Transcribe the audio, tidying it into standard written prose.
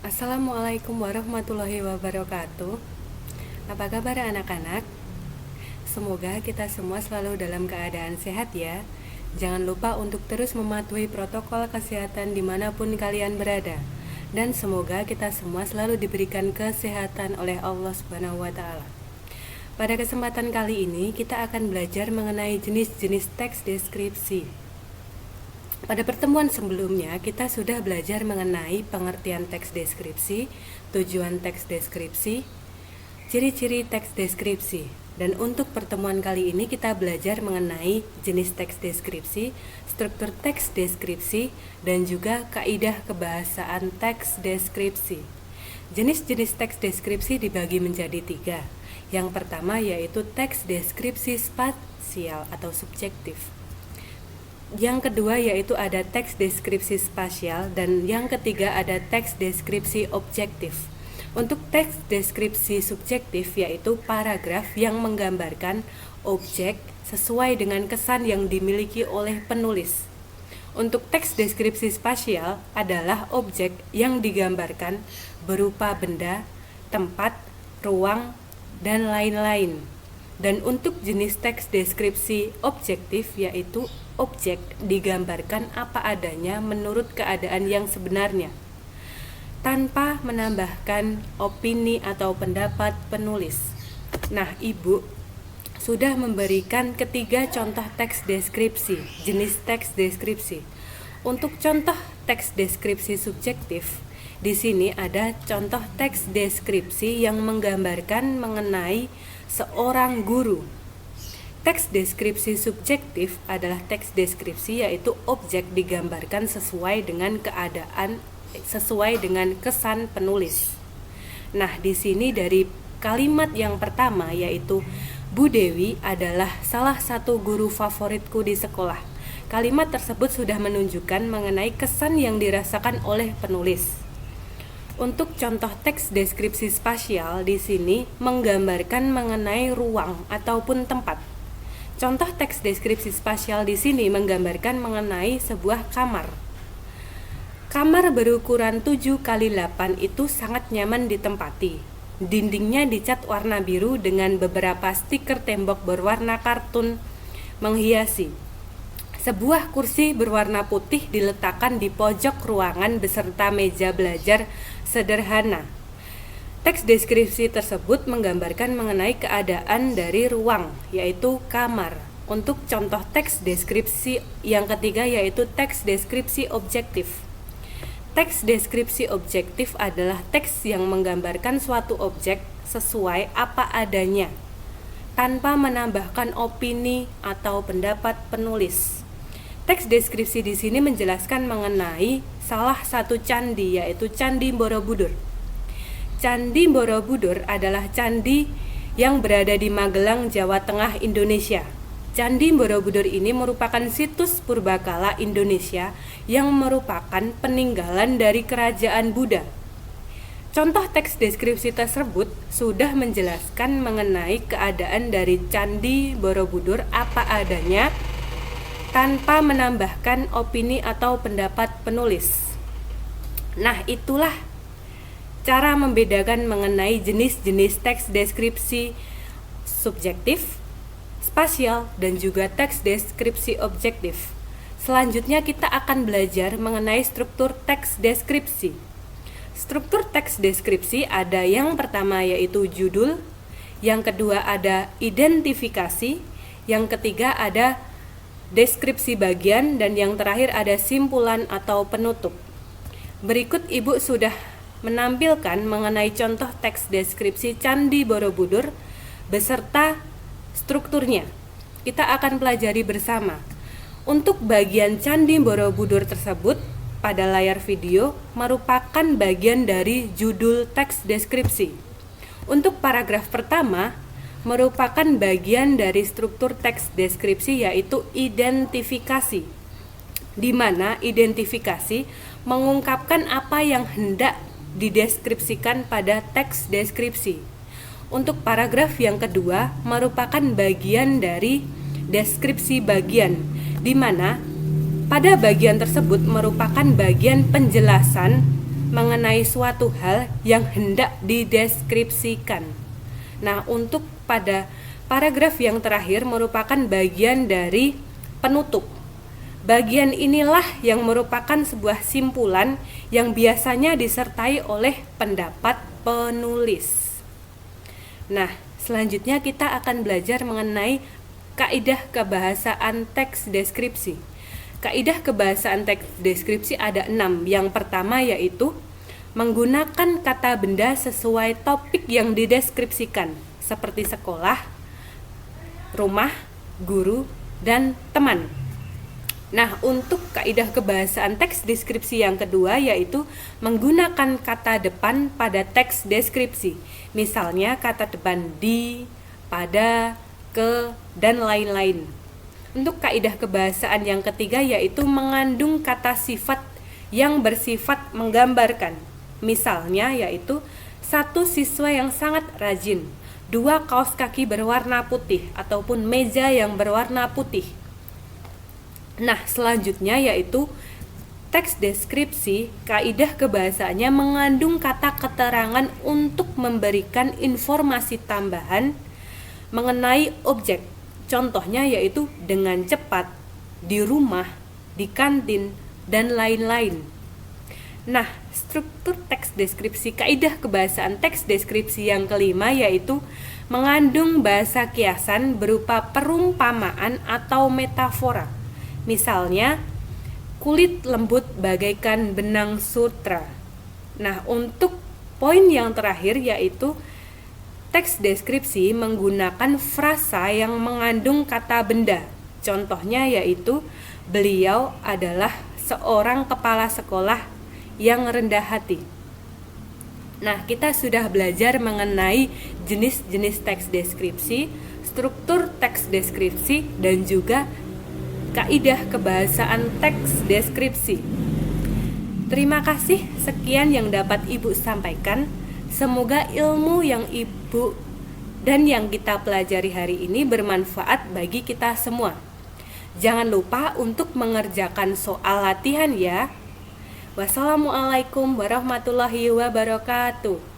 Assalamualaikum warahmatullahi wabarakatuh. Apa kabar anak-anak? Semoga kita semua selalu dalam keadaan sehat ya. Jangan lupa untuk terus mematuhi protokol kesehatan dimanapun kalian berada. Dan semoga kita semua selalu diberikan kesehatan oleh Allah Subhanahu wa Ta'ala. Pada kesempatan kali ini kita akan belajar mengenai jenis-jenis teks deskripsi. Pada pertemuan sebelumnya, kita sudah belajar mengenai pengertian teks deskripsi, tujuan teks deskripsi, ciri-ciri teks deskripsi. Dan untuk pertemuan kali ini kita belajar mengenai jenis teks deskripsi, struktur teks deskripsi, dan juga kaidah kebahasaan teks deskripsi. Jenis-jenis teks deskripsi dibagi menjadi 3. Yang pertama yaitu teks deskripsi spasial atau subjektif. Yang kedua yaitu ada teks deskripsi spasial, dan yang ketiga ada teks deskripsi objektif. Untuk teks deskripsi subjektif yaitu paragraf yang menggambarkan objek sesuai dengan kesan yang dimiliki oleh penulis. Untuk teks deskripsi spasial adalah objek yang digambarkan berupa benda, tempat, ruang, dan lain-lain. Dan untuk jenis teks deskripsi objektif yaitu objek digambarkan apa adanya menurut keadaan yang sebenarnya, tanpa menambahkan opini atau pendapat penulis. Nah, Ibu sudah memberikan ketiga contoh teks deskripsi, jenis teks deskripsi. Untuk contoh teks deskripsi subjektif, di sini ada contoh teks deskripsi yang menggambarkan mengenai seorang guru. Teks deskripsi subjektif adalah teks deskripsi yaitu objek digambarkan sesuai dengan keadaan, sesuai dengan kesan penulis. Nah, di sini dari kalimat yang pertama yaitu Bu Dewi adalah salah satu guru favoritku di sekolah. Kalimat tersebut sudah menunjukkan mengenai kesan yang dirasakan oleh penulis. Untuk contoh teks deskripsi spasial di sini menggambarkan mengenai ruang ataupun tempat. Contoh teks deskripsi spasial di sini menggambarkan mengenai sebuah kamar. Kamar berukuran 7x8 itu sangat nyaman ditempati. Dindingnya dicat warna biru dengan beberapa stiker tembok berwarna kartun menghiasi. Sebuah kursi berwarna putih diletakkan di pojok ruangan beserta meja belajar sederhana. Teks deskripsi tersebut menggambarkan mengenai keadaan dari ruang, yaitu kamar. Untuk contoh teks deskripsi yang ketiga yaitu teks deskripsi objektif. Teks deskripsi objektif adalah teks yang menggambarkan suatu objek sesuai apa adanya, tanpa menambahkan opini atau pendapat penulis. Teks deskripsi di sini menjelaskan mengenai salah satu candi yaitu Candi Borobudur. Candi Borobudur adalah candi yang berada di Magelang, Jawa Tengah, Indonesia. Candi Borobudur ini merupakan situs purbakala Indonesia yang merupakan peninggalan dari kerajaan Buddha. Contoh teks deskripsi tersebut sudah menjelaskan mengenai keadaan dari Candi Borobudur apa adanya, tanpa menambahkan opini atau pendapat penulis. Nah, itulah cara membedakan mengenai jenis-jenis teks deskripsi subjektif, spasial, dan juga teks deskripsi objektif. Selanjutnya kita akan belajar mengenai struktur teks deskripsi. Struktur teks deskripsi ada yang pertama yaitu judul, yang kedua ada identifikasi, yang ketiga ada deskripsi bagian, dan yang terakhir ada simpulan atau penutup. Berikut Ibu sudah menampilkan mengenai contoh teks deskripsi Candi Borobudur beserta strukturnya. Kita akan pelajari bersama. Untuk bagian Candi Borobudur tersebut pada layar video merupakan bagian dari judul teks deskripsi. Untuk paragraf pertama merupakan bagian dari struktur teks deskripsi yaitu identifikasi, di mana identifikasi mengungkapkan apa yang hendak dideskripsikan pada teks deskripsi. Untuk paragraf yang kedua merupakan bagian dari deskripsi bagian, di mana pada bagian tersebut merupakan bagian penjelasan mengenai suatu hal yang hendak dideskripsikan. Nah, untuk pada paragraf yang terakhir merupakan bagian dari penutup. Bagian inilah yang merupakan sebuah simpulan yang biasanya disertai oleh pendapat penulis. Nah, selanjutnya kita akan belajar mengenai kaidah kebahasaan teks deskripsi. Kaidah kebahasaan teks deskripsi ada 6. Yang pertama yaitu menggunakan kata benda sesuai topik yang dideskripsikan, seperti sekolah, rumah, guru, dan teman. Nah, untuk kaidah kebahasaan teks deskripsi yang kedua yaitu menggunakan kata depan pada teks deskripsi. Misalnya kata depan di, pada, ke, dan lain-lain. Untuk kaidah kebahasaan yang ketiga yaitu mengandung kata sifat yang bersifat menggambarkan. Misalnya yaitu 1 siswa yang sangat rajin, 2 kaos kaki berwarna putih, ataupun meja yang berwarna putih. Nah, selanjutnya yaitu teks deskripsi, kaidah kebahasaannya mengandung kata keterangan untuk memberikan informasi tambahan mengenai objek. Contohnya yaitu dengan cepat, di rumah, di kantin, dan lain-lain. Nah, struktur teks deskripsi, kaidah kebahasaan teks deskripsi yang kelima yaitu mengandung bahasa kiasan berupa perumpamaan atau metafora. Misalnya, kulit lembut bagaikan benang sutra. Nah, untuk poin yang terakhir yaitu teks deskripsi menggunakan frasa yang mengandung kata benda. Contohnya yaitu beliau adalah seorang kepala sekolah yang rendah hati. Nah, kita sudah belajar mengenai jenis-jenis teks deskripsi, struktur teks deskripsi, dan juga kaidah kebahasaan teks deskripsi. Terima kasih, sekian yang dapat Ibu sampaikan. Semoga ilmu yang Ibu dan yang kita pelajari hari ini bermanfaat bagi kita semua. Jangan lupa untuk mengerjakan soal latihan ya. Wassalamualaikum warahmatullahi wabarakatuh.